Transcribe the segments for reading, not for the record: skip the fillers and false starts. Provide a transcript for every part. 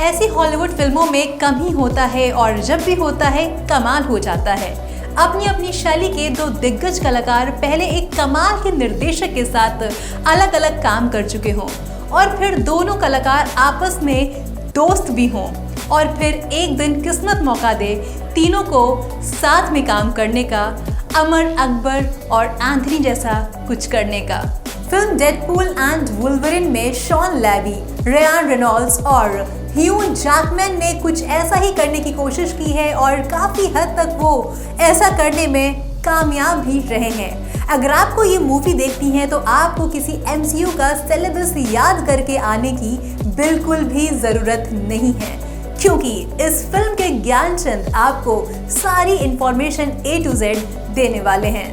ऐसी हॉलीवुड फिल्मों में कम ही होता है और जब भी होता है कमाल हो जाता है। अपनी अपनी शैली के दो दिग्गज कलाकार पहले एक कमाल के निर्देशक के साथ अलग अलग काम कर चुके हों और फिर दोनों कलाकार आपस में दोस्त भी हों और फिर एक दिन किस्मत मौका दे तीनों को साथ में काम करने का, अमर अकबर और एंथनी जैसा कुछ करने का। फिल्म डेडपूल एंड वुल्वरिन में शॉन लेवी, रियान रेनॉल्ड्स और ह्यू जैकमैन ने कुछ ऐसा ही करने की कोशिश की है और काफी हद तक वो ऐसा करने में कामयाब भी रहे हैं। अगर आपको ये मूवी देखनी है तो आपको किसी MCU का सिलेबस याद करके आने की बिल्कुल भी जरूरत नहीं है, क्योंकि इस फिल्म के ज्ञानचंद आपको सारी इंफॉर्मेशन A to Z देने वाले हैं।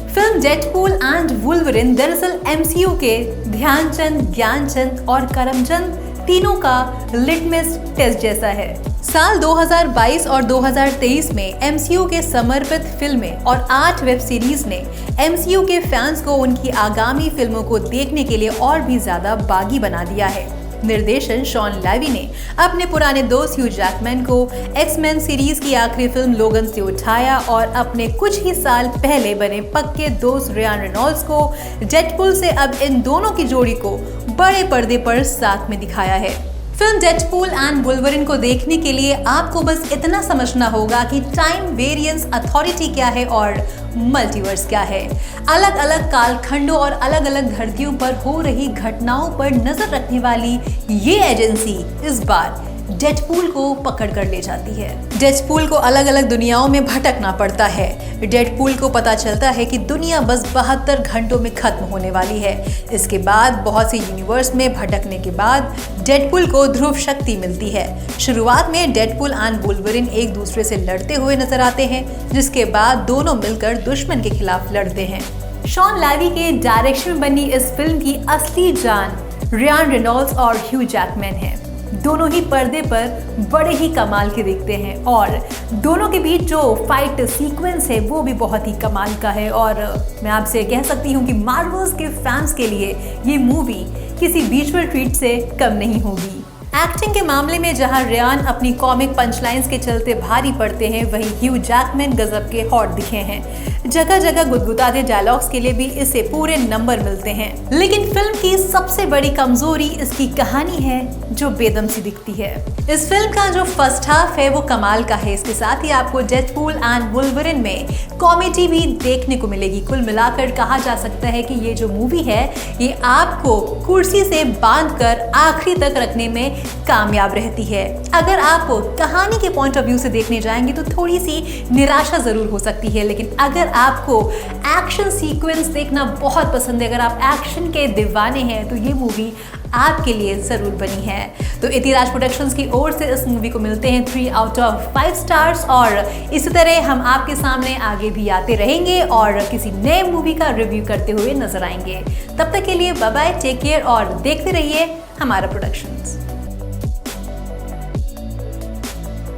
फिल्म डेडपूल एंड वुल्वरिन दरअसल MCU के ध्यानचंद, ज्ञानचंद और करमचंद तीनों का लिटमस टेस्ट जैसा है। साल 2022 और 2023 में MCU के समर्पित फिल्में और 8 वेब सीरीज ने MCU के फैंस को उनकी आगामी फिल्मों को देखने के लिए और भी ज्यादा बागी बना दिया है। निर्देशन शॉन लेवी ने अपने पुराने दोस्त ह्यू जैकमैन को एक्समैन सीरीज की आखिरी फिल्म लोगन से उठाया और अपने कुछ ही साल पहले बने पक्के दोस्त रियान रेनॉल्ड्स को डेडपूल से अब इन दोनों की जोड़ी को बड़े पर्दे पर साथ में दिखाया है। फिल्म डेडपूल एंड वुल्वरिन को देखने के लिए आपको बस इतना समझना होगा कि टाइम वेरिएंस अथॉरिटी क्या है और मल्टीवर्स क्या है। अलग अलग कालखंडों और अलग अलग धरतियों पर हो रही घटनाओं पर नजर रखने वाली ये एजेंसी इस बार डेडपूल को पकड़ कर ले जाती है। डेडपूल को अलग अलग दुनियाओं में भटकना पड़ता है। डेडपूल को पता चलता है कि दुनिया बस 72 घंटों में खत्म होने वाली है। इसके बाद बहुत से यूनिवर्स में भटकने के बाद डेडपूल को ध्रुव शक्ति मिलती है। शुरुआत में डेडपूल एंड वुल्वरिन एक दूसरे से लड़ते हुए नजर आते हैं, जिसके बाद दोनों मिलकर दुश्मन के खिलाफ लड़ते हैं। शॉन लेवी के डायरेक्शन में बनी इस फिल्म की असली जान रियान रेनॉल्ड्स और ह्यू जैकमैन है। दोनों ही पर्दे पर बड़े ही कमाल के दिखते हैं और दोनों के बीच जो फाइट सीक्वेंस है वो भी बहुत ही कमाल का है और मैं आपसे कह सकती हूँ कि मार्वल्स के फैंस के लिए ये मूवी किसी विजुअल ट्रीट से कम नहीं होगी। एक्टिंग के मामले में जहां रियान अपनी कॉमिक पंचलाइंस के चलते भारी पड़ते हैं, वहीं ह्यू जैकमैन गजब के हॉट दिखे हैं। जगह जगह गुदगुदाते डायलॉग्स के लिए भी इसे पूरे नंबर मिलते हैं। लेकिन फिल्म की सबसे बड़ी कमजोरी इसकी कहानी है जो बेदम सी दिखती है। इस फिल्म का जो फर्स्ट हाफ है वो कमाल का है। इसके साथ ही आपको डेडपूल एंड वुल्वरिन में कॉमेडी भी देखने को मिलेगी। कुल मिलाकर कहा जा सकता है कि ये जो मूवी है ये आपको कुर्सी से बांधकर आखिरी तक रखने में कामयाब रहती है। अगर आप कहानी के पॉइंट ऑफ व्यू से देखने जाएंगे तो थोड़ी सी निराशा जरूर हो सकती है, लेकिन अगर आपको एक्शन सीक्वेंस देखना बहुत पसंद है, अगर आप एक्शन के दीवाने हैं, तो ये मूवी आपके लिए जरूर बनी है। तो इतिराज प्रोडक्शंस की ओर से इस मूवी को मिलते हैं 3 out of 5 स्टार्स और इसी तरह हम आपके सामने आगे भी आते रहेंगे और किसी नए मूवी का रिव्यू करते हुए नजर आएंगे। तब तक के लिए बाय बाय, टेक केयर और देखते रहिए हमारा प्रोडक्शंस।